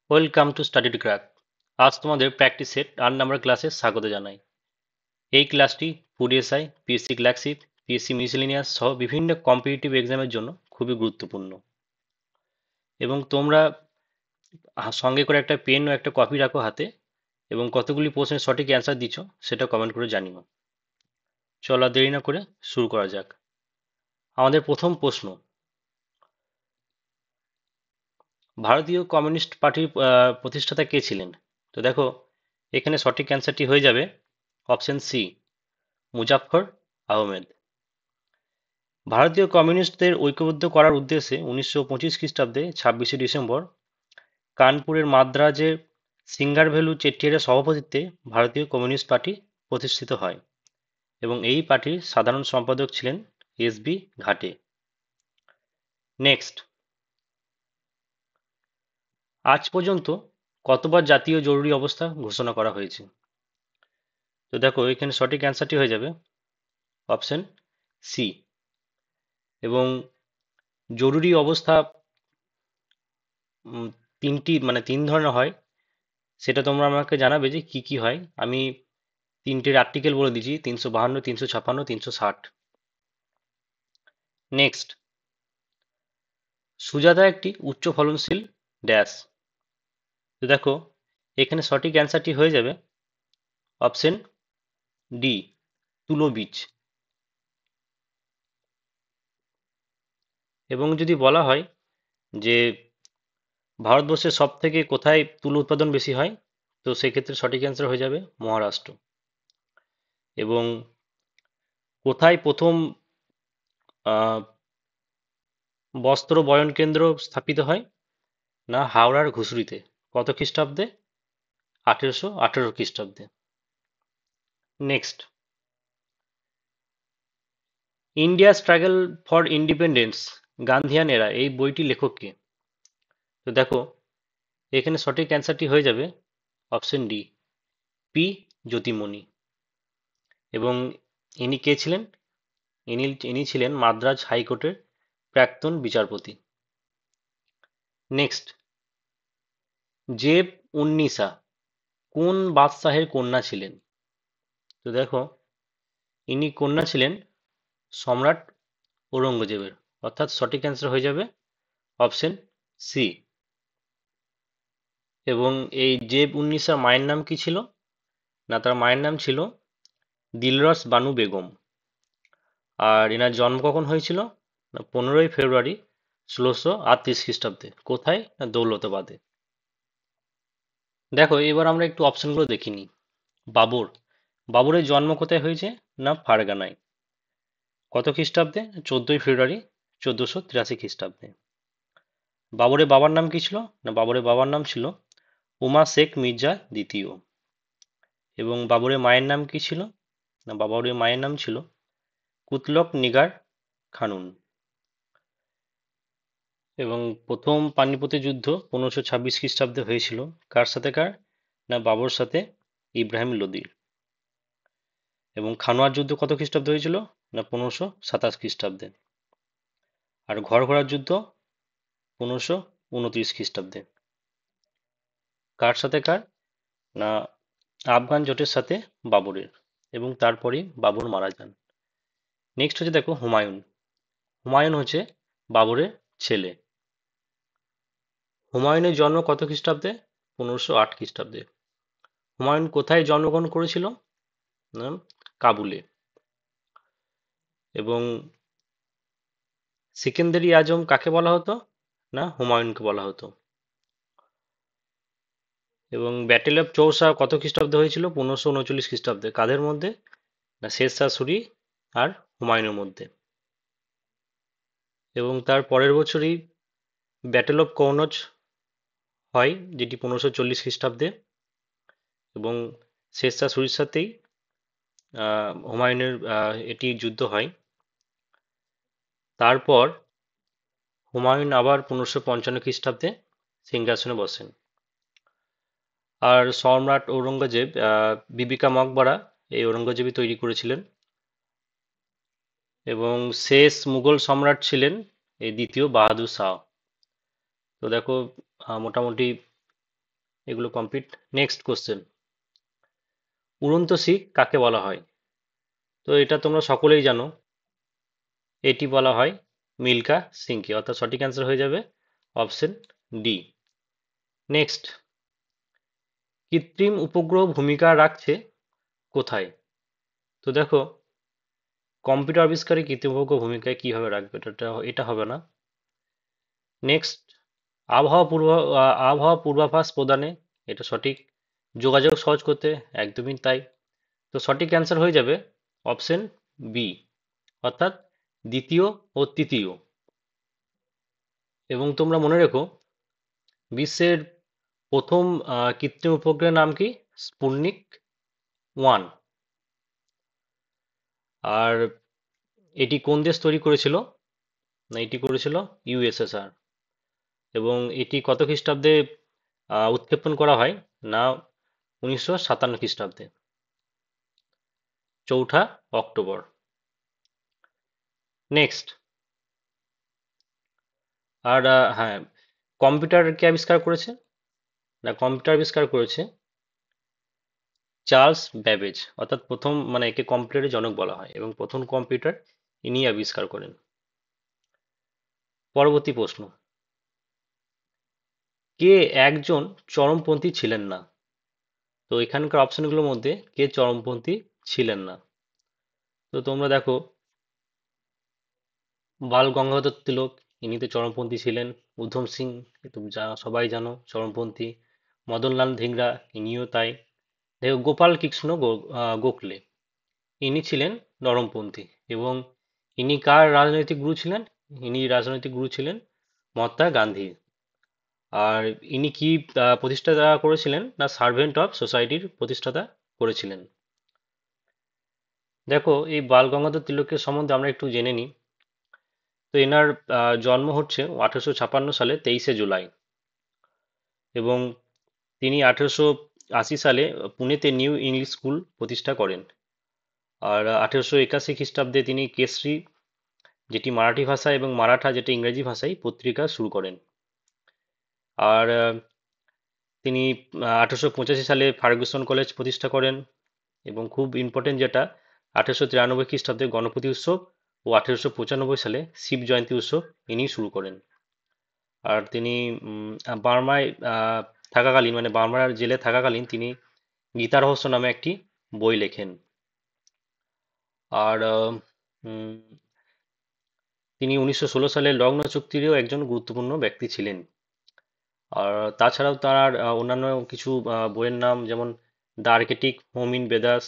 Welcome to study to crack. আজ তোমাদের practice set 8 number ক্লাসে স্বাগত জানাই। এই ক্লাসটি food SI, PSC classic, PSC miscellaneous সহ বিভিন্ন কম্পিটিটিভ এক্সামের জন্য খুবই গুরুত্বপূর্ণ। এবং তোমরা সঙ্গে করে একটা পেন ও একটা কপি রাখো হাতে, এবং কতগুলি প্রশ্নের সঠিক অ্যান্সার দিচ্ছ সেটা কমেন্ট করে জানিও। চলো আর দেরি না করে শুরু করা যাক। আমাদের প্রথম প্রশ্ন, ভারতীয় কমিউনিস্ট পার্টির প্রতিষ্ঠাতা কে ছিলেন? তো দেখো, এখানে সঠিক অ্যান্সারটি হয়ে যাবে অপশন সি, মুজাফফর আহমেদ। ভারতীয় কমিউনিস্টদের ঐক্যবদ্ধ করার উদ্দেশ্যে 1925 খ্রিস্টাব্দে 26শে ডিসেম্বর কানপুরের মাদ্রাজে সিঙ্গারভেলু চেট্টিয়ারের সভাপতিত্বে ভারতীয় কমিউনিস্ট পার্টি প্রতিষ্ঠিত হয় এবং এই পার্টির সাধারণ সম্পাদক ছিলেন এস.বি. ঘাটে। নেক্সট, আজ পর্যন্ত কতবার জাতীয় জরুরি অবস্থা ঘোষণা করা হয়েছে? তো দেখো, এখানে সঠিক অ্যান্সারটি হয়ে যাবে অপশন সি। এবং জরুরি অবস্থা তিন ধরনের হয়, সেটা তোমরা আমাকে জানাবে যে কি কি হয়। আমি তিনটের আর্টিকেল বলে দিচ্ছি: 352, 356, 360। নেক্সট, সুজাতা একটি উচ্চ ফলনশীল ড্যাশ। তো দেখো, এখানে সঠিক অ্যান্সারটি হয়ে যাবে অপশন ডি, তুলো বীজ। এবং যদি বলা হয় যে ভারতবর্ষের সব থেকে কোথায় তুলো উৎপাদন বেশি হয়, তো সেক্ষেত্রে সঠিক অ্যান্সার হয়ে যাবে মহারাষ্ট্র। এবং কোথায় প্রথম আহ, বস্ত্র বয়ন কেন্দ্র স্থাপিত হয়? না, হাওড়ার ঘুষুরিতে। কত খ্রিস্টাব্দে? 1818 খ্রিস্টাব্দে। Next, India struggle for independence, Gandhian era, এই বইটি লেখক কে? তো দেখো, এখানে সঠিক অ্যান্সারটি হয়ে যাবে অপশন ডি, পি জ্যোতির্ময়ী। এবং ইনি কে ছিলেন? ইনি ছিলেন মাদ্রাজ হাইকোর্টের প্রাক্তন বিচারপতি। নেক্সট, জেব উন্নিসা কোন বাদশাহের কন্যা ছিলেন? তো দেখো, ইনি কন্যা ছিলেন সম্রাট ঔরঙ্গজেবের, অর্থাৎ সঠিক অ্যান্সার হয়ে যাবে অপশন সি। এবং এই জেব উন্নিসার মায়ের নাম কি ছিল? না, তার মায়ের নাম ছিল দিলরস বানু বেগম। আর এনার জন্ম কখন হয়েছিল? না, 15ই ফেব্রুয়ারি 1638 খ্রিস্টাব্দে। কোথায়? না, দৌলতাবাদে। দেখো, এবার আমরা একটু অপশনগুলো দেখিনি। বাবর, বাবরের জন্ম কোথায় হয়েছে? না, ফারগানায়। কত খ্রিস্টাব্দে? 14ই ফেব্রুয়ারি 1483 খ্রিস্টাব্দে। বাবরের বাবার নাম কি ছিল? না, বাবরের বাবার নাম ছিল উমা শেখ মির্জা দ্বিতীয়। এবং বাবরের মায়ের নাম কি ছিল? না, বাবরের মায়ের নাম ছিল কুতলক নিগার খানুন। এবং প্রথম পানিপথের যুদ্ধ 1526 খ্রিস্টাব্দে হয়েছিল কার সাথে কার? না, বাবর সাথে ইব্রাহিম লোদির। এবং খানোয়ার যুদ্ধ কত খ্রিস্টাব্দে হয়েছিল? না, 1527 খ্রিস্টাব্দে। আর ঘরঘরার যুদ্ধ 1529 খ্রিস্টাব্দে। কার সাথে কার? না, আফগান জোটের সাথে বাবরের। এবং তারপরেই বাবর মারা যান। নেক্সট হচ্ছে, দেখো, হুমায়ুন। হুমায়ুন হচ্ছে বাবরের ছেলে। হুমায়ুনের জন্ম কত খ্রিস্টাব্দে? 1508 খ্রিস্টাব্দে। হুমায়ুন কোথায় জন্মগ্রহণ করেছিল? না, কাবুলে। এবং সিকেন্দারি আজম কাকে বলা হতো? না, হুমায়ুনকে বলা হতো। এবং ব্যাটেল অফ চৌসা কত খ্রিস্টাব্দে হয়েছিল? 1539 খ্রিস্টাব্দে। কাদের মধ্যে? না, শের শাহ সুরি আর হুমায়ুনের মধ্যে। এবং তার পরের বছরই ব্যাটেল অফ কনৌজ হয়, যেটি 1540 খ্রিস্টাব্দে। এবং শের শাহ সুরির সাথেই হুমায়ুনের এটি যুদ্ধ হয়। তারপর হুমায়ুন আবার 1555 খ্রিস্টাব্দে সিংহাসনে বসেন। আর সম্রাট ঔরঙ্গজেব বিবিকা মকবরা এই ঔরঙ্গজেবই তৈরি করেছিলেন। এবং শেষ মুঘল সম্রাট ছিলেন এই দ্বিতীয় বাহাদুর শাহ। তো দেখো, মোটামুটি এগুলো কমপ্লিট। নেক্সট কোশ্চেন, উড়ন্ত শিখ কাকে বলা হয়? তো এটা তোমরা সকলেই জানো, এটি বলা হয় মিল্খা সিংকে, অর্থাৎ সঠিক অ্যান্সার হয়ে যাবে অপশন ডি। নেক্সট, কৃত্রিম উপগ্রহ ভূমিকা রাখছে কোথায়? তো দেখো, কম্পিউটার আবিষ্কারে কৃত্রিম উপগ্রহ ভূমিকায় কিভাবে রাখবে, এটা হবে না। নেক্সট, আবহাওয়া পূর্বাভাস প্রদানে, এটা সঠিক। যোগাযোগ সহজ করতে, একদমই তাই। তো সঠিক অ্যান্সার হয়ে যাবে অপশন বি, অর্থাৎ দ্বিতীয় ও তৃতীয়। এবং তোমরা মনে রেখো, বিশ্বের প্রথম কৃত্রিম উপগ্রহের নাম কি? স্পুটনিক 1। আর এটি কোন দেশ তৈরি করেছিল? না, এটি করেছিল ইউএসএসআর। এবং এটি কত খ্রিস্টাব্দে উৎক্ষেপণ করা হয়? না, 1957 খ্রিস্টাব্দে, 4 অক্টোবর। নেক্সট, আর হ্যাঁ, কম্পিউটার কে আবিষ্কার করেছে? না, কম্পিউটার আবিষ্কার করেছে চার্লস ব্যাবেজ, অর্থাৎ প্রথম, মানে একে কম্পিউটারের জনক বলা হয়, এবং প্রথম কম্পিউটার ইনি আবিষ্কার করেন। পরবর্তী প্রশ্ন, কে একজন চরমপন্থী ছিলেন না? তো এখানকার অপশনগুলোর মধ্যে কে চরমপন্থী ছিলেন না? তো তোমরা দেখো, বাল গঙ্গাধর তিলক, ইনি তো চরমপন্থী ছিলেন। উধম সিং, এ তো সবাই জানো, চরমপন্থী। মদনলাল ধিংরা, ইনিও তাই। দেখো, গোপাল কৃষ্ণ গোখলে, ইনি ছিলেন নরমপন্থী। এবং ইনি কার রাজনৈতিক গুরু ছিলেন? ইনি রাজনৈতিক গুরু ছিলেন মহাত্মা গান্ধী। আর ইনি কি প্রতিষ্ঠাতা করেছিলেন? না, সার্ভেন্ট অফ সোসাইটির প্রতিষ্ঠাতা করেছিলেন। দেখো, এই বাল গঙ্গাধর তিলকের সম্বন্ধে আমরা একটু জেনে নিই। তো এনার জন্ম হচ্ছে 1856 সালে 23শে জুলাই। এবং তিনি 1880 সালে পুনেতে নিউ ইংলিশ স্কুল প্রতিষ্ঠা করেন। আর 1881 খ্রিস্টাব্দে তিনি কেসরি, যেটি মারাঠি ভাষা, এবং মারাঠা, যেটি ইংরেজি ভাষায় পত্রিকা শুরু করেন। আর তিনি 1885 সালে ফার্গুসন কলেজ প্রতিষ্ঠা করেন। এবং খুব ইম্পর্টেন্ট যেটা, 1893 খ্রিস্টাব্দে গণপতি উৎসব ও 1895 সালে শিব জয়ন্তী উৎসব ইনি শুরু করেন। আর তিনি বার্মায় থাকাকালীন, মানে বার্মার জেলে থাকাকালীন, তিনি গীতা রহস্য নামে একটি বই লেখেন। আর উম, তিনি 1916 সালে লগ্ন চুক্তিরও একজন গুরুত্বপূর্ণ ব্যক্তি ছিলেন। আর তাছাড়াও তার অন্যান্য কিছু বইয়ের নাম, যেমন the Arctic home in Vedas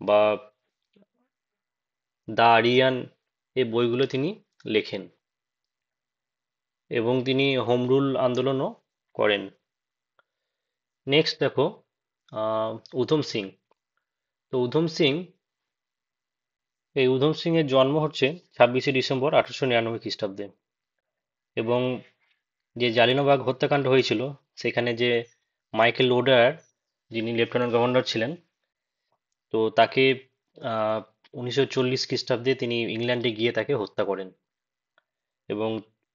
বা দ্য আরিয়ান, এই বইগুলো তিনি লেখেন। এবং তিনি হোম রুল আন্দোলনও করেন। নেক্সট দেখো, উধম সিং। তো উধম সিং এর জন্ম হচ্ছে 26শে ডিসেম্বর 1899 খ্রিস্টাব্দে। এবং যে জালিয়ানবাগ হত্যাকাণ্ড হয়েছিল, সেখানে যে মাইকেল লোডার, যিনি লেফটেন্যান্ট গভর্নর ছিলেন, তো তাকে 1940 খ্রিস্টাব্দে তিনি ইংল্যান্ডে গিয়ে তাকে হত্যা করেন। এবং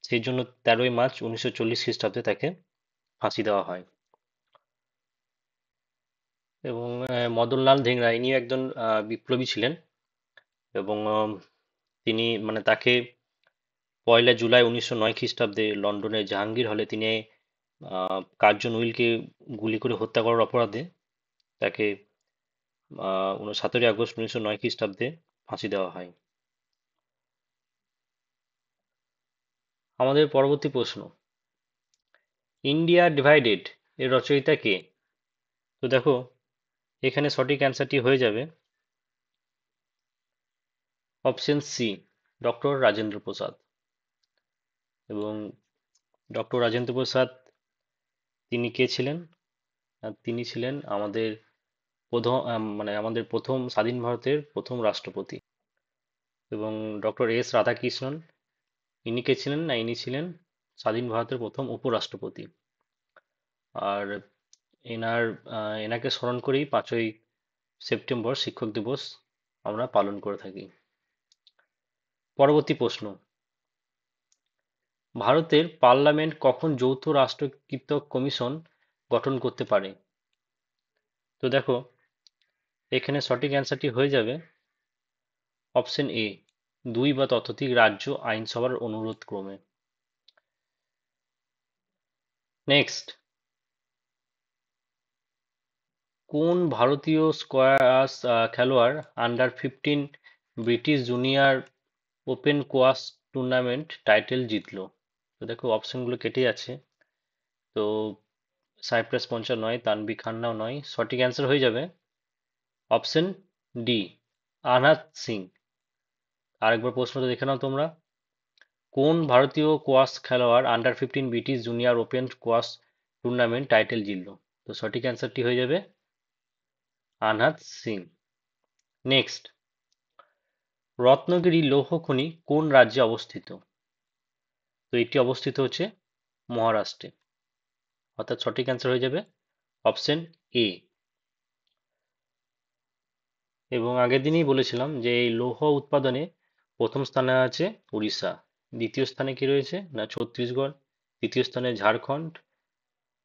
সেই জন্য 13ই মার্চ 1940 খ্রিস্টাব্দে তাকে ফাঁসি দেওয়া হয়। এবং মদনলাল ধিংরা, ইনিও একজন বিপ্লবী ছিলেন। এবং তিনি, মানে তাকে 1 জুলাই 1909 খ্রিস্টাব্দে লন্ডনের জাহাঙ্গীর হলে তিনি কার্জন উইলকে গুলি করে হত্যা করার অপরাধে তাকে 17 আগস্ট 1909 খ্রিস্টাব্দে ফাঁসি দেওয়া হয়। আমাদের পরবর্তী প্রশ্ন, ইন্ডিয়া ডিভাইডেড এর রচয়িতা কে? তো দেখো, এখানে সঠিক অ্যান্সারটি হয়ে যাবে option C, doctor Rajendra Prasad. এবং ডক্টর রাজেন্দ্র প্রসাদ, তিনি কে ছিলেন? তিনি ছিলেন আমাদের প্রথম, মানে আমাদের প্রথম স্বাধীন ভারতের প্রথম রাষ্ট্রপতি। এবং ডক্টর এস রাধাকৃষ্ণন, ইনি কে ছিলেন? না, ইনি ছিলেন স্বাধীন ভারতের প্রথম উপরাষ্ট্রপতি। আর এনার এনাকে স্মরণ করেই 5ই সেপ্টেম্বর শিক্ষক দিবস আমরা পালন করে থাকি। পরবর্তী প্রশ্ন, ভারতের পার্লামেন্ট কখন যৌথ রাষ্ট্রকৃত কমিশন গঠন করতে পারে? তো দেখো, এখানে সঠিক অ্যান্সারটি হয়ে যাবে অপশন এ, দুই বা ততোধিক রাজ্য আইনসভার অনুরোধ ক্রমে। নেক্সট, কোন ভারতীয় স্কোয়াশ খেলোয়াড় under 15 British junior open quash tournament title জিতলো? তো দেখো, অপশনগুলো কেটে যাচ্ছে। তো সাইপ্রাস পঞ্চাল নয়, তানভি খান্নাও নয়, সঠিক অ্যান্সার হয়ে যাবে অপশন ডি, আনহাত সিং। আরেকবার প্রশ্নটা দেখে নাও তোমরা, কোন ভারতীয় কোয়াশ খেলোয়াড় under 15 British junior open quash tournament title জিতলো? তো সঠিক অ্যান্সারটি হয়ে যাবে আনহাত সিং। নেক্সট, রত্নগিরি লৌহ খনি কোন রাজ্যে অবস্থিত? তো এটি অবস্থিত হচ্ছে মহারাষ্ট্রে, অর্থাৎ সঠিক অ্যান্সার হয়ে যাবে অপশন এ। এবং আগের দিনই বলেছিলাম যে এই লৌহ উৎপাদনে প্রথম স্থানে আছে উড়িষ্যা, দ্বিতীয় স্থানে কি রয়েছে না ছত্তিশগড়, তৃতীয় স্থানে ঝাড়খণ্ড,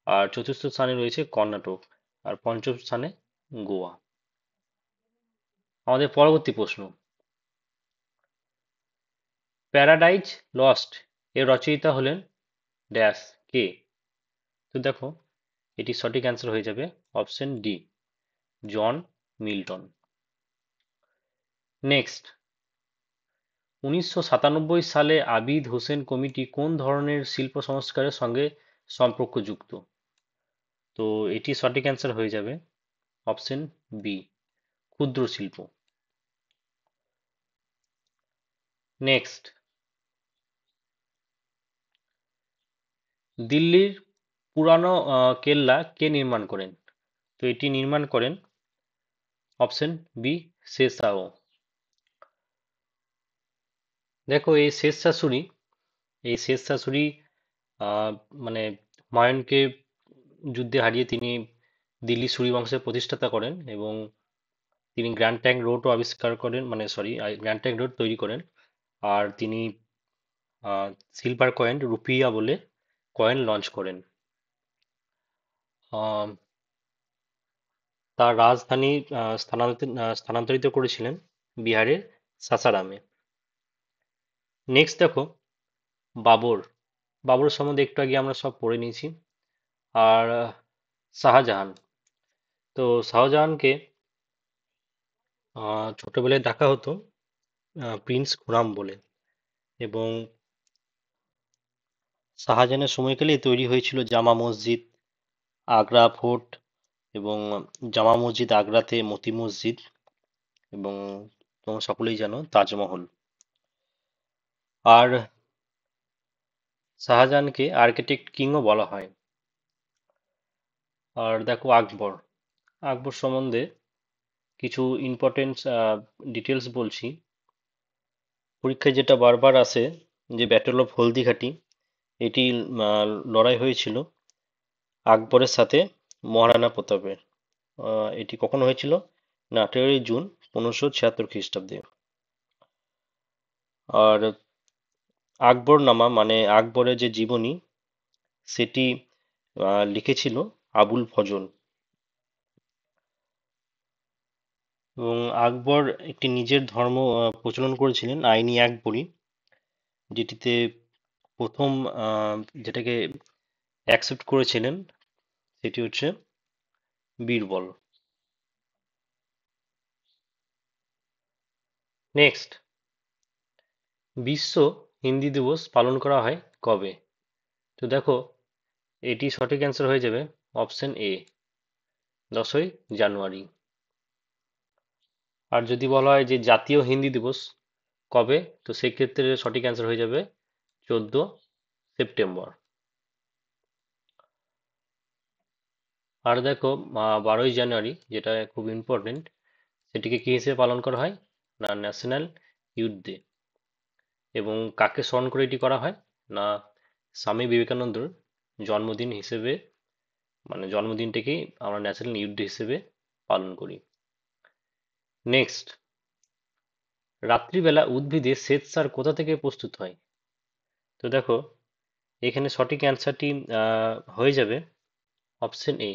আর চতুর্থ স্থানে রয়েছে কর্ণাটক, আর পঞ্চম স্থানে গোয়া। আমাদের পরবর্তী প্রশ্ন, প্যারাডাইজ লস্ট এর রচয়িতা হলেন ড্যাশ কে? তো দেখো, এটি সঠিক অ্যান্সার হয়ে যাবে option D, John Milton. Next, 1997 সালে আবিদ হোসেন কমিটি কোন ধরনের শিল্প সংস্কারের সঙ্গে সম্পর্কযুক্ত? তো এটি সঠিক অ্যান্সার হয়ে যাবে অপশন বি, ক্ষুদ্র শিল্প। নেক্সট, দিল্লির পুরানো কেল্লা কে নির্মাণ করেন? তো এটি নির্মাণ করেন অপশন বি, শেরশাহ। দেখো, এই শেষ শাশুড়ি আহ, মানে হুমায়ুনকে যুদ্ধে হারিয়ে তিনি দিল্লি সুরি বংশের প্রতিষ্ঠাতা করেন, এবং তিনি গ্র্যান্ড ট্যাঙ্ক রোডও আবিষ্কার করেন, গ্র্যান্ড ট্যাঙ্ক রোড তৈরি করেন। আর তিনি সিলভার কয়েন, রুপিয়া বলে কয়েন লঞ্চ করেন। আহ, তার রাজধানী স্থানান্তরিত করেছিলেন বিহারের সাসারামে। নেক্সট দেখো, বাবর বাবর সম্বন্ধে একটু আগে আমরা সব পড়ে নিয়েছি। আর শাহজাহান, তো শাহজাহানকে ছোটবেলায় ডাকা হতো প্রিন্স খুরাম বলে, এবং শাহজাহানের সময়কালেই তৈরি হয়েছিল জামা মসজিদ, আগ্রা ফোর্ট, এবং জামা মসজিদ আগ্রাতে, মতি মসজিদ, এবং তোমরা সকলেই জানো তাজমহল। আর শাহজাহানকে আর্কিটেক্ট কিংও বলা হয়। আর দেখো, আকবর আকবর সম্বন্ধে কিছু ইম্পর্টেন্ট ডিটেলস বলছি। পরীক্ষায় যেটা বারবার আসে, যে ব্যাটল অফ হলদিঘাটি, এটি লড়াই হয়েছিল আকবরের সাথে মহারানা প্রতাপের। এটি কখন হয়েছিল না 18ই জুন 1576 খ্রিস্টাব্দে। আর আকবরনামা মানে আকবরের যে জীবনী, সেটি লিখেছিল আবুল ফজল। এবং আকবর একটি নিজের ধর্ম প্রচলন করেছিলেন, আইনি আকবরী, যেটিতে প্রথম যেটাকে অ্যাকসেপ্ট করেছিলেন সেটি হচ্ছে বীরবল। নেক্সট, বিশ্ব হিন্দি দিবস পালন করা হয় কবে? তো দেখো, এটি সঠিক অ্যান্সার হয়ে যাবে অপশন এ, 10ই জানুয়ারি। আর যদি বলা হয় যে জাতীয় হিন্দি দিবস কবে, তো সেক্ষেত্রে সঠিক অ্যান্সার হয়ে যাবে 14 সেপ্টেম্বর। আর দেখো, 12ই জানুয়ারি যেটা খুব ইম্পর্টেন্ট, সেটিকে কি হিসেবে পালন করা হয় না ন্যাশনাল ইউথ ডে। এবং কাকে স্মরণ করে এটি করা হয় না স্বামী বিবেকানন্দর জন্মদিন হিসেবে, মানে জন্মদিনটাকেই আমরা ন্যাশনাল ইউথ ডে হিসেবে পালন করি। নেক্সট, রাত্রিবেলা উদ্ভিদে শ্বেতসার কোথা থেকে প্রস্তুত হয়? তো দেখো, এখানে সঠিক অ্যান্সারটি হয়ে যাবে অপশন এ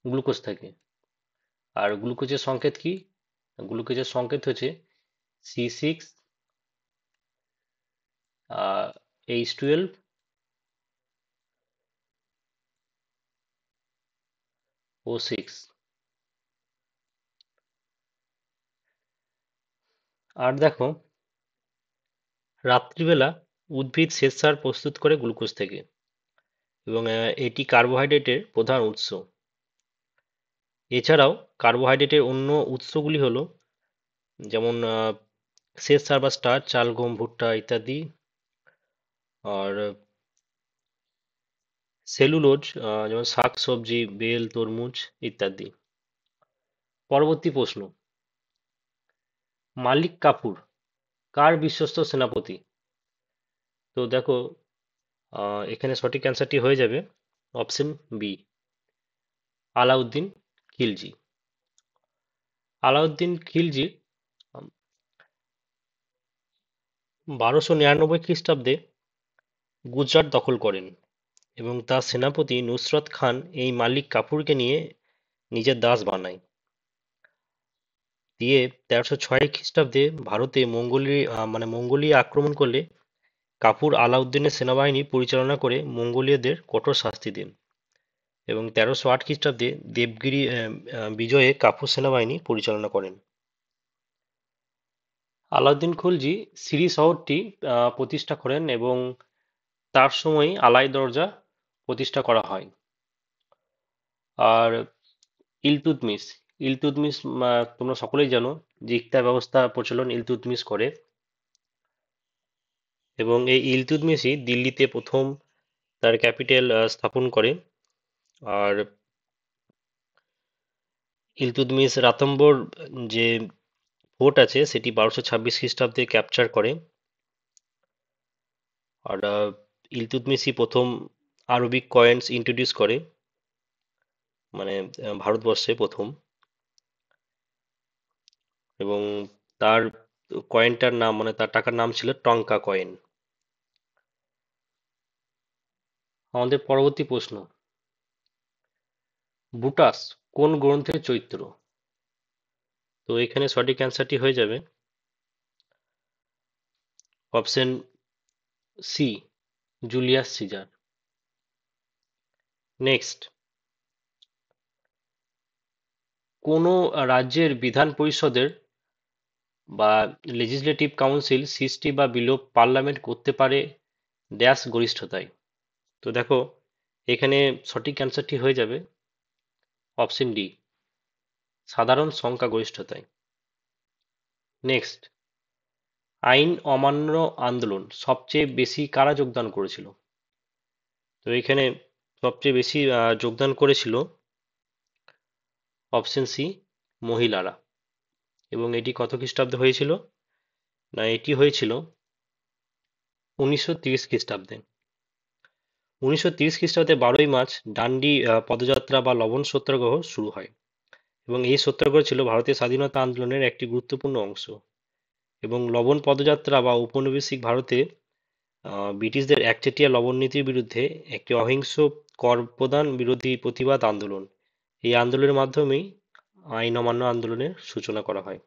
গ্লুকোজ থাকে। আর গ্লুকোজের সংকেত কি? গ্লুকোজের সংকেত হচ্ছে C6 H12 O6। আর দেখো, রাত্রিবেলা উদ্ভিদ শ্বেতসার প্রস্তুত করে গ্লুকোজ থেকে, এবং এটি কার্বোহাইড্রেটের প্রধান উৎস। এছাড়াও কার্বোহাইড্রেটের অন্য উৎসগুলি হলো যেমন শ্বেতসার বা স্টার্চ, চাল, গম, ভুট্টা ইত্যাদি। আর সেলুলোজ যেমন শাক সবজি, বেল, তরমুজ ইত্যাদি। পরবর্তী প্রশ্ন, মালিক কাফুর কার বিশ্বস্ত সেনাপতি? তো দেখো, এখানে সঠিক অ্যান্সারটি হয়ে যাবে অপশন বি, আলাউদ্দিন খিলজি। আলাউদ্দিন খিলজি 1299 খ্রিস্টাব্দে গুজরাট দখল করেন, এবং তার সেনাপতি নুসরত খান এই মালিক কাফুরকে নিয়ে নিজের দাস বানায়। দিয়ে 1306 খ্রিস্টাব্দে ভারতে মঙ্গোলিয়া আক্রমণ করলে কাফুর আলাউদ্দিনের সেনাবাহিনী পরিচালনা করে মঙ্গোলীয়দের কঠোর শাস্তি দেন, এবং 1308 খ্রিস্টাব্দে দেবগিরি বিজয়ে কাফুর সেনাবাহিনী পরিচালনা করেন। আলাউদ্দিন খলজি সিরি শহরটি প্রতিষ্ঠা করেন, এবং তার সময় আলাই দরজা প্রতিষ্ঠা করা হয়। আর ইলতুৎমিশ ইলতুৎমিশ তোমরা সকলেই জানো যে ইকতা ব্যবস্থা প্রচলন ইলতুৎমিশ করে, এবং এই ইলতুৎমিশই দিল্লিতে প্রথম তার ক্যাপিটাল স্থাপন করে। আর ইলতুৎমিশ রাতম্বর যে ফোর্ট আছে সেটি 1226 খ্রিস্টাব্দে ক্যাপচার করে। আর ইলতুৎমিশই প্রথম আরবিক কয়েন্স ইন্ট্রোডিউস করে, মানে ভারতবর্ষে প্রথম। এবং তার কয়েনটার নাম, মানে তার টাকার নাম ছিল টঙ্কা কয়েন। আমাদের পরবর্তী প্রশ্ন, বুটাস কোন গ্রন্থের চরিত্র? তো এখানে সঠিক অ্যান্সারটি হয়ে যাবে option C, Julius Caesar. Next, কোন রাজ্যের বিধান পরিষদের বা লেজিসলেটিভ কাউন্সিল সৃষ্টি বা বিলোপ পার্লামেন্ট করতে পারে ড্যাশ গরিষ্ঠতায়? তো দেখো, এখানে সঠিক অ্যান্সারটি হয়ে যাবে অপশন ডি, সাধারণ সংখ্যাগরিষ্ঠতায়। নেক্সট, আইন অমান্য আন্দোলন সবচেয়ে বেশি কারা যোগদান করেছিল? তো এখানে সবচেয়ে বেশি যোগদান করেছিল অপশন সি, মহিলারা। এবং এটি কত খ্রিস্টাব্দে হয়েছিল? না, এটি হয়েছিল 1930 খ্রিস্টাব্দে। 1930 খ্রিস্টাব্দে 12ই মার্চ ডান্ডি পদযাত্রা বা লবণ সত্যাগ্রহ শুরু হয়, এবং এই সত্যাগ্রহ ছিল ভারতের স্বাধীনতা আন্দোলনের একটি গুরুত্বপূর্ণ অংশ। এবং লবণ পদযাত্রা বা ঔপনিবেশিক ভারতে ব্রিটিশদের একচেটিয়া লবণ নীতির বিরুদ্ধে একটি অহিংস কর প্রদান বিরোধী প্রতিবাদ আন্দোলন। এই আন্দোলনের মাধ্যমেই আইন অমান্য আন্দোলনের সূচনা করা হয়।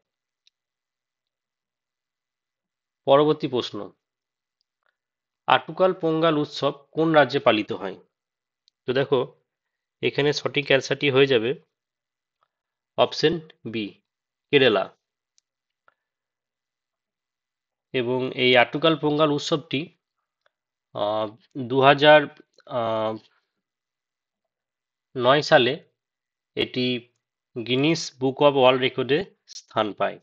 পরবর্তী প্রশ্ন, আটুকাল পোঙ্গাল উৎসব কোন রাজ্যে পালিত হয়? তো দেখো, এখানে সঠিক অ্যান্সারটি হয়ে যাবে অপশন বি, কেরালা। এবং এই আটুকাল পোঙ্গাল উৎসবটি 2009 সালে এটি গিনিস বুক অব ওয়ার্ল্ড রেকর্ডে স্থান পায়।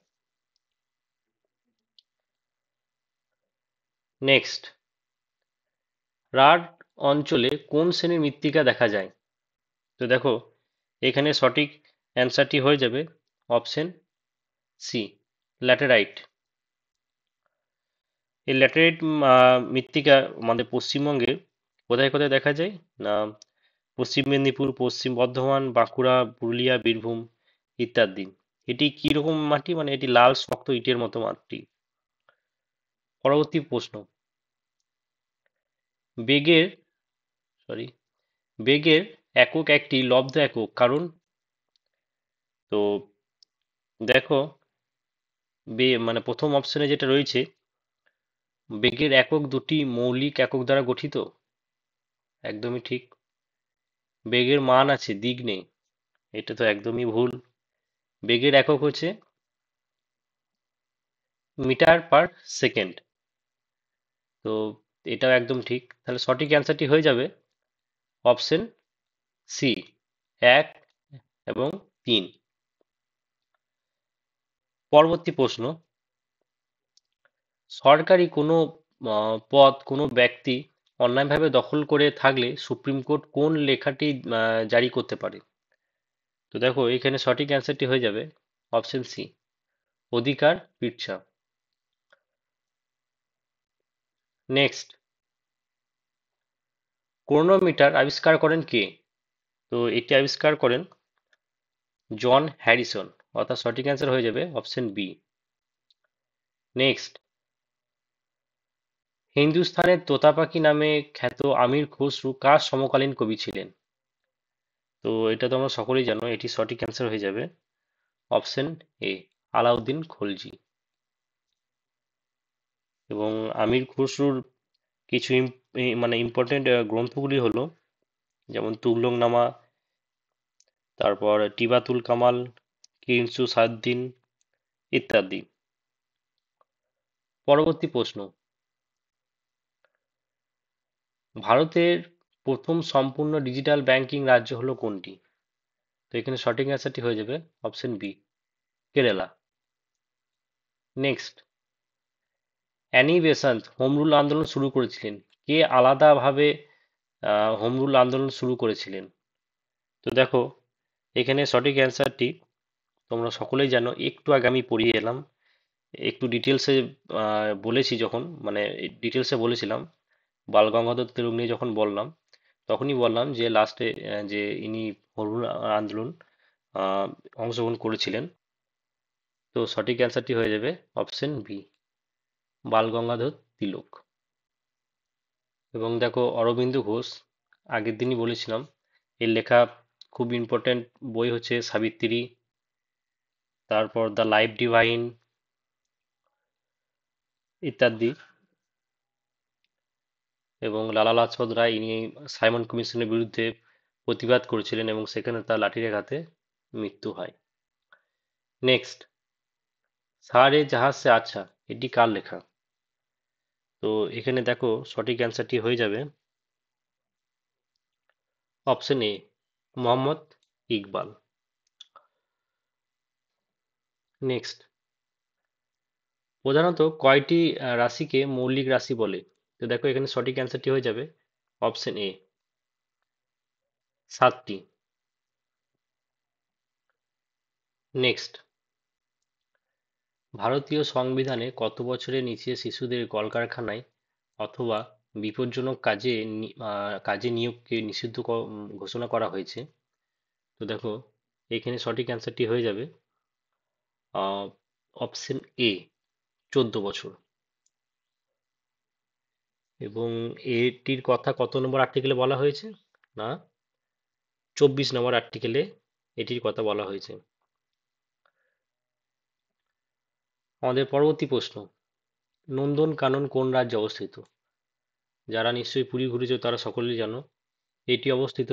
নেক্সট, রাঢ় অঞ্চলে কোন শ্রেণীর মৃত্তিকা দেখা যায়? তো দেখো, এখানে সঠিক অ্যান্সারটি হয়ে যাবে অপশন সি, ল্যাটেরাইট। এই ল্যাটেরাইট মৃত্তিকা আমাদের পশ্চিমবঙ্গে কোথায় কোথায় দেখা যায়? না, পশ্চিম মেদিনীপুর, পশ্চিম বর্ধমান, বাঁকুড়া, পুরুলিয়া, বীরভূম ইত্যাদি। এটি কি রকম মাটি? মানে এটি লাল শক্ত ইটের মতো মাটি। পরবর্তী প্রশ্ন, বেগের সরি বেগের একক একটি লব্ধ একক, কারণ তো দেখো মানে প্রথম অপশনে যেটা রয়েছে, বেগের একক দুটি মৌলিক একক দ্বারা গঠিত। একদমই ঠিক। বেগের মান আছে, দিক নেই। এটা তো একদমই ভুল। বেগের একক হচ্ছে মিটার পার সেকেন্ড। তো এটাও একদম ঠিক। তাহলে সঠিক অ্যান্সারটি হয়ে যাবে অপশন সি, 1 এবং 3। পরবর্তী প্রশ্ন, সরকারি কোনো পদ কোনো ব্যক্তি অন্যায়ভাবে দখল করে থাকলে সুপ্রিম কোর্ট কোন লেখাটি জারি করতে পারে? তো দেখো এখানে সঠিক অ্যান্সারটি হয়ে যাবে অপশন সি, অধিকার পিচ্ছা। নেক্সট, ক্রোনোমিটার আবিষ্কার করেন কে? তো এটি আবিষ্কার করেন জন হ্যারিসন, অর্থাৎ সঠিক অ্যান্সার হয়ে যাবে অপশন বি। নেক্সট, হিন্দুস্তানের তোতা পাখি নামে খ্যাত আমির খসরু কার সমকালীন কবি ছিলেন? তো এটা তো আমরা সকলেই জানো, এটি সঠিক অ্যান্সার হয়ে যাবে অপশন এ, আলাউদ্দিন খলজি। এবং আমির খসরুর কিছু মানে ইম্পর্টেন্ট গ্রন্থগুলি হলো যেমন তুগলক নামা, তারপর টিবাতুল কামাল, কিনসু সাদ্দিন ইত্যাদি। পরবর্তী প্রশ্ন, ভারতের প্রথম সম্পূর্ণ ডিজিটাল ব্যাংকিং রাজ্য হলো কোনটি? তো এখানে সঠিক অ্যান্সারটি হয়ে যাবে option B, Kerala. Next, Annie Besant home rule আন্দোলন শুরু করেছিলেন, কে আলাদাভাবে হোম রুল আন্দোলন শুরু করেছিলেন? তো দেখো এখানে সঠিক অ্যান্সারটি তোমরা সকলেই জানো, একটু আগে আমি পড়িয়ে এলাম, একটু ডিটেলসে বলেছি যখন, মানে ডিটেলসে বলেছিলাম বাল গঙ্গাধর তিলক নিয়ে যখন বললাম, তখনই বললাম যে লাস্টে যে ইনি হরুল আন্দোলন আহ, অংশগ্রহণ করেছিলেন। তো সঠিক অ্যান্সারটি হয়ে যাবে অপশন বি, বাল গঙ্গাধর তিলক। এবং দেখো অরবিন্দ ঘোষ, আগের দিনই বলেছিলাম এর লেখা খুব ইম্পর্ট্যান্ট বই হচ্ছে সাবিত্রী, তারপর দ্য লাইফ ডিভাইন ইত্যাদি। এবং লালা লাজপত রায় ইনি সাইমন কমিশনের বিরুদ্ধে প্রতিবাদ করেছিলেন এবং সেখানে তার লাঠির আঘাতে মৃত্যু হয়। নেক্সট, সারে জাহাজ সে আচ্ছা, এটি কার লেখা? তো এখানে দেখো সঠিক অ্যান্সারটি হয়ে যাবে option A, Mohammad Iqbal. Next, প্রধানত কয়টি রাশিকে মৌলিক রাশি বলে? তো দেখো এখানে সঠিক অ্যান্সারটি হয়ে যাবে অপশন এ, 7টি। নেক্সট, ভারতীয় সংবিধানে কত বছরের নিচে শিশুদের কলকারখানায় অথবা বিপজ্জনক কাজে নিয়োগকে নিষিদ্ধ ঘোষণা করা হয়েছে? তো দেখো এখানে সঠিক অ্যান্সারটি হয়ে যাবে অপশন এ, 14 বছর। এবং এটির কথা কত নম্বর আর্টিকেলে বলা হয়েছে? না, 24 নম্বর আর্টিকেলে এটির কথা বলা হয়েছে। আমাদের পরবর্তী প্রশ্ন, নন্দনকানন কোন রাজ্যে অবস্থিত? যারা নিশ্চয়ই পুরী ঘুরেছো তারা সকলেই জানো, এটি অবস্থিত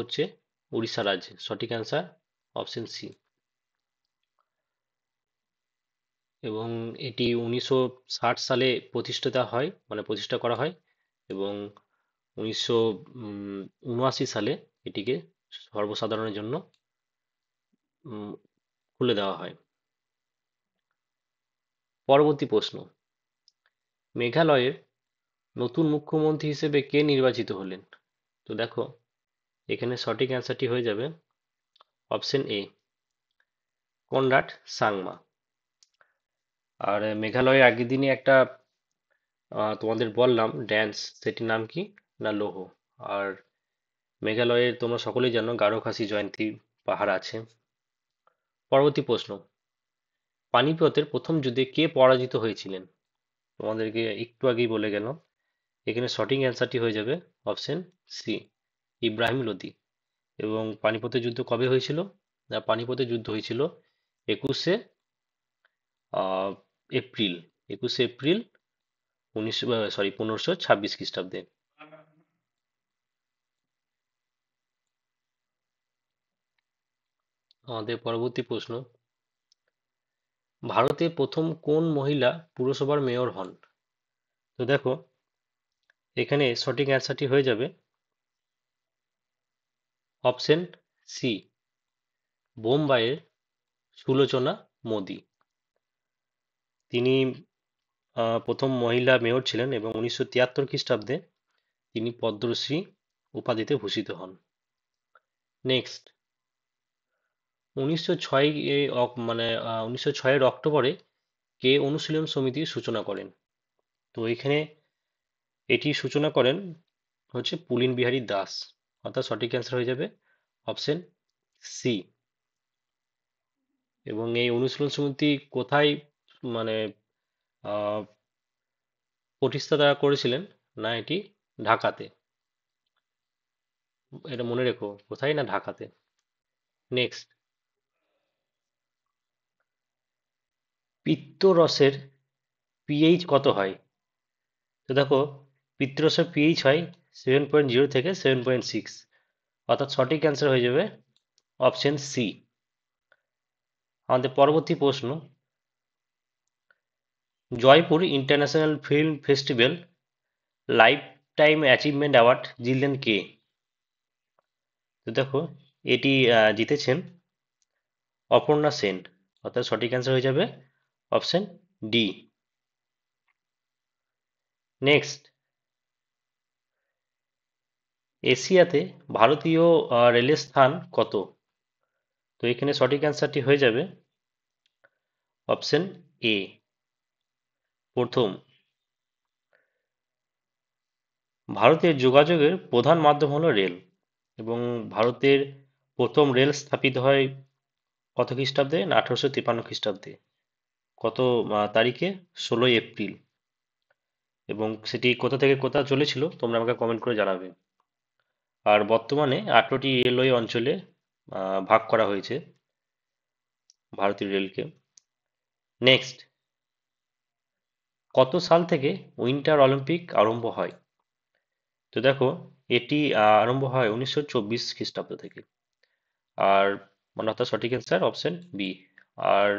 হচ্ছে উড়িষ্যা রাজ্যে। সঠিক অ্যান্সার অপশন সি। এবং এটি 1960 সালে প্রতিষ্ঠা করা হয় এবং 1979 সালে এটিকে সর্বসাধারণের জন্য উম, খুলে দেওয়া হয়। পরবর্তী প্রশ্ন, মেঘালয়ের নতুন মুখ্যমন্ত্রী হিসেবে কে নির্বাচিত হলেন? তো দেখো এখানে সঠিক অ্যান্সারটি হয়ে যাবে অপশন এ, কনরাড সাংমা। আর মেঘালয়ের আগের দিনই একটা তোমাদের বললাম ড্যান্স, সেটির নাম কি না লোহ। আর মেঘালয়ের তোমরা সকলেই জানো গারো খাসি জয়ন্তী পাহাড় আছে। পরবর্তী প্রশ্ন, পানিপথের প্রথম যুদ্ধে কে পরাজিত হয়েছিলেন? তোমাদেরকে একটু আগেই বলে গেল, এখানে সঠিক অ্যান্সারটি হয়ে যাবে অপশন সি, ইব্রাহিম লোদি। এবং পানিপথের যুদ্ধ কবে হয়েছিল? না, পানিপথের যুদ্ধ হয়েছিল 21 এপ্রিল 21 এপ্রিল 1526 খ্রিস্টাব্দে। আমাদের পরবর্তী প্রশ্ন, ভারতে প্রথম কোন মহিলা পুরসভার মেয়র হন? তো দেখো, এখানে সঠিক অ্যান্সারটি হয়ে যাবে অপশন সি, বোম্বাইয়ের সুলোচনা মোদি। তিনি প্রথম মহিলা মেয়র ছিলেন এবং 1973 খ্রিস্টাব্দে তিনি পদ্মশ্রী উপাধিতে ভূষিত হন। নেক্সট, 1906 মানে 1906-এর অক্টোবরে কে অনুশীলন সমিতির সূচনা করেন? তো এখানে এটি সূচনা করেন হচ্ছে পুলিন বিহারী দাস, অর্থাৎ সঠিক অ্যান্সার হয়ে যাবে অপশন সি। এবং এই অনুশীলন সমিতি কোথায় মানে আহ, প্রতিষ্ঠাতা করেছিলেন? না, এটি ঢাকাতে। এটা মনে রেখো, কোথায়? না, ঢাকাতে। নেক্সট, পিত্তরসের পিএইচ কত হয়? তো দেখো, পিত্তরসের পিএইচ হয় 7.0 থেকে 7.6, অর্থাৎ সঠিক অ্যান্সার হয়ে যাবে অপশন সি। আমাদের পরবর্তী প্রশ্ন, Jaipur international film festival life time achievement award জিতলেন কে? তো দেখো, এটি জিতেছেন অপর্ণা সেন, অর্থাৎ সঠিক অ্যান্সার হয়ে যাবে অপশন ডি। নেক্সট, এশিয়াতে ভারতীয় রেলের স্থান কত? তো এখানে সঠিক অ্যান্সারটি হয়ে যাবে অপশন এ, প্রথম। ভারতের যোগাযোগের প্রধান মাধ্যম হলো রেল, এবং ভারতের প্রথম রেল স্থাপিত হয় কত খ্রিস্টাব্দে? না, 1853 খ্রিস্টাব্দে। কত তারিখে? 16 এপ্রিল। এবং সেটি কোথা থেকে কোথা চলেছিল তোমরা আমাকে কমেন্ট করে জানাবে। আর বর্তমানে 18টি রেলওয়ে অঞ্চলে ভাগ করা হয়েছে ভারতীয় রেলকে। নেক্সট, কত সাল থেকে উইন্টার অলিম্পিক আরম্ভ হয়? তো দেখো, এটি আরম্ভ হয় 1924 খ্রিস্টাব্দ থেকে। আর মানে অর্থাৎ সঠিক অ্যান্সার অপশন বি। আর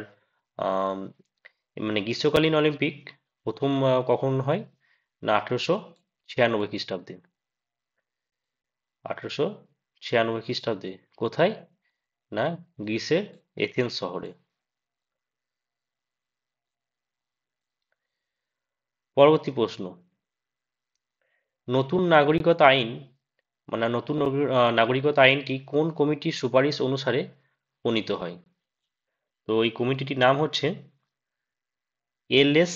আম, মানে গ্রীষ্মকালীন অলিম্পিক প্রথম কখন হয়? না, 1896 খ্রিস্টাব্দে। 1896 খ্রিস্টাব্দে। কোথায়? না, গ্রিসের এথেন্স শহরে। পরবর্তী প্রশ্ন, নতুন নাগরিকতা আইন মানে নাগরিকতা আইনটি কোন কমিটির সুপারিশ অনুসারে প্রণীত হয়? তো এই কমিটিটির নাম হচ্ছে এল.এস.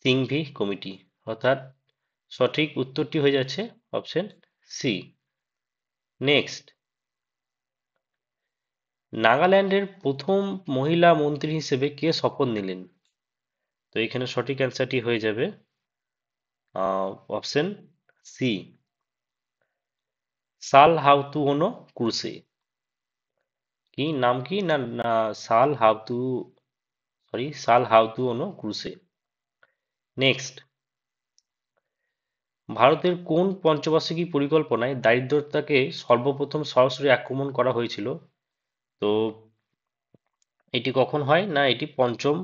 সিংভি কমিটি, অর্থাৎ সঠিক উত্তরটি হয়ে যাচ্ছে অপশন সি। নেক্সট, নাগাল্যান্ডের প্রথম মহিলা মন্ত্রী হিসেবে কে শপথ নিলেন? তো এখানে সঠিক অ্যান্সারটি হয়ে যাবে অপশন সি, সাল হাওতুওনো ক্রুসে। কি নাম? কি না, না, সাল হাওতুওনো ক্রুসে। নেক্সট, ভারতের কোন পঞ্চবার্ষিকী পরিকল্পনায় দারিদ্রতাকে সর্বপ্রথম সরাসরি আক্রমণ করা হয়েছিল? তো এটি কখন হয়? না, এটি পঞ্চম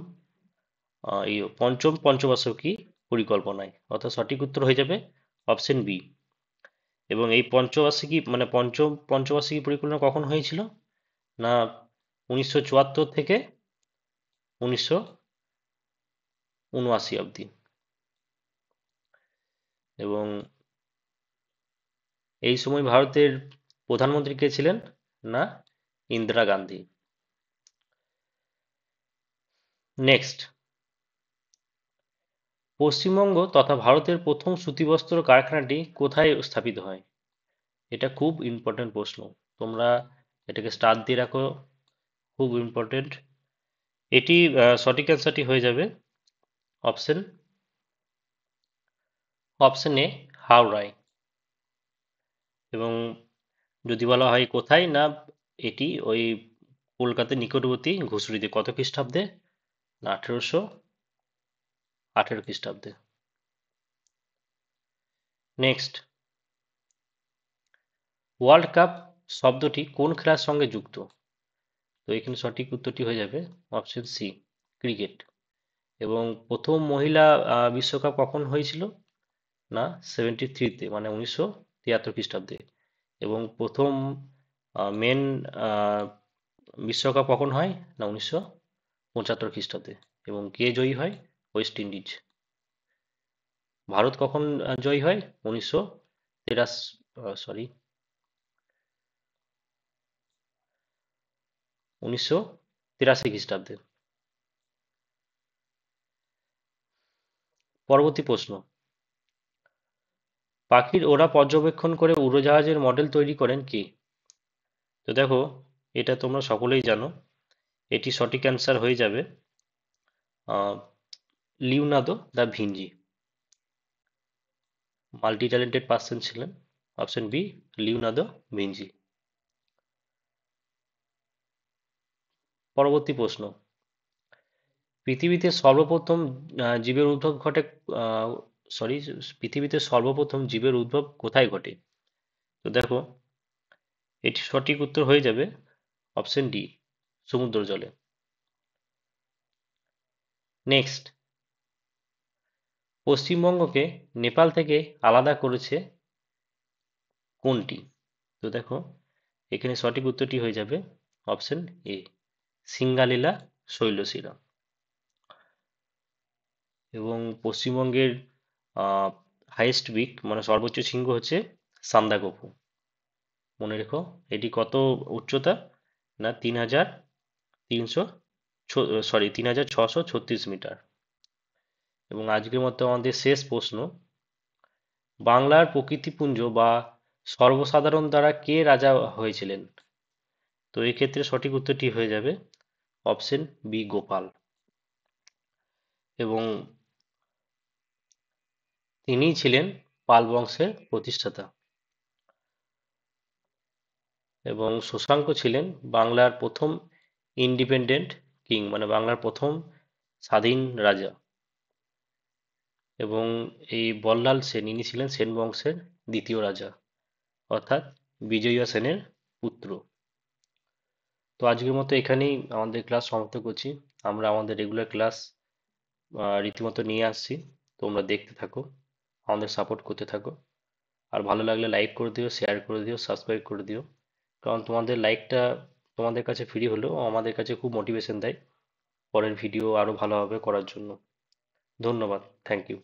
পঞ্চবার্ষিকী পরিকল্পনায়, অর্থাৎ সঠিক উত্তর হয়ে যাবে অপশন বি। এবং এই পঞ্চবার্ষিকী মানে পঞ্চম পঞ্চবার্ষিকী পরিকল্পনা কখন হয়েছিল? না, 1974 থেকে 1979 অবধি। এবং এই সময় ভারতের প্রধানমন্ত্রী কে ছিলেন? না, ইন্দিরা গান্ধী। নেক্সট, পশ্চিমবঙ্গ তথা ভারতের প্রথম সুতিবস্ত্র কারখানাটি কোথায় স্থাপিত হয়? এটা খুব ইম্পর্টেন্ট প্রশ্ন, তোমরা এটাকে স্টার দিয়ে রাখো, খুব ইম্পর্টেন্ট। এটি সঠিক অ্যান্সারটি হয়ে যাবে অপশন এ, হাওড়ায়। এবং যদি বলা হয় কোথায়, না এটি ওই কলকাতার নিকটবর্তী ঘুষুরিতে। কত খ্রিস্টাব্দে? না 1818 খ্রিস্টাব্দে। নেক্সট, ওয়ার্ল্ড কাপ শব্দটি কোন খেলার সঙ্গে যুক্ত? তো এখানে সঠিক উত্তরটি হয়ে যাবে অপশন সি, ক্রিকেট। এবং প্রথম মহিলা বিশ্বকাপ কখন হয়েছিল? না 73-তে, মানে 1973 খ্রিস্টাব্দে। এবং প্রথম মেন বিশ্বকাপ কখন হয়? না 1975 খ্রিস্টাব্দে। এবং কে জয়ী হয়? West Indies. ভারত কখন জয়ী হয়? 1983 খ্রিস্টাব্দে। পরবর্তী প্রশ্ন, পাখির ওড়া পর্যবেক্ষণ করে উড়োজাহাজের মডেল তৈরি করেন কে? তো দেখো, এটা তোমরা সকলেই জানো। এটি সঠিক অ্যান্সার হয়ে যাবে Leonardo da Vinci. Multi talented person ছিলেন। Option B, Leonardo Vinci. পরবর্তী প্রশ্ন, পৃথিবীতে সর্বপ্রথম জীবের উদ্ভব ঘটে সরি পৃথিবীতে সর্বপ্রথম জীবের উদ্ভব কোথায় ঘটে? তো দেখো, এটি সঠিক উত্তর হয়ে যাবে অপশন ডি, সমুদ্র জলে। নেক্সট, পশ্চিমবঙ্গকে নেপাল থেকে আলাদা করেছে কোনটি? তো দেখো, এখানে সঠিক উত্তরটি হয়ে যাবে অপশন এ, সিঙ্গালীলা শৈলশিরা। এবং পশ্চিমবঙ্গের হাইয়েস্ট পিক, মানে সর্বোচ্চ শৃঙ্গ হচ্ছে সান্দাকফু। মনে রেখো, এটি কত উচ্চতা? না 3636 মিটার। এবং আজকের মতো আমাদের শেষ প্রশ্ন, বাংলার প্রকৃতিপুঞ্জ বা সর্বসাধারণ দ্বারা কে রাজা হয়েছিলেন? তো এই ক্ষেত্রে সঠিক উত্তরটি হয়ে যাবে অপশন বি, গোপাল। এবং তিনিই ছিলেন পাল বংশের প্রতিষ্ঠাতা। এবং শশাঙ্ক ছিলেন বাংলার প্রথম ইন্ডিপেন্ডেন্ট কিং, মানে বাংলার প্রথম স্বাধীন রাজা। এবং এই বল্লাল সেন, ইনি ছিলেন সেন বংশের দ্বিতীয় রাজা, অর্থাৎ বিজয়া সেনের পুত্র। তো আজকের মতো এখানেই আমাদের ক্লাস সমাপ্ত করছি। আমরা আমাদের রেগুলার ক্লাস রীতিমতো নিয়ে আসছি। তোমরা দেখতে থাকো, আমাদের সাপোর্ট করতে থাকো। আর ভালো লাগলে লাইক করে দিও, শেয়ার করে দিও, সাবস্ক্রাইব করে দিও। কারণ তোমাদের লাইকটা তোমাদের কাছে ফ্রি হলেও আমাদের কাছে খুব মোটিভেশন দেয় পরের ভিডিও আরো ভালোভাবে করার জন্য। ধন্যবাদ, থ্যাংক ইউ।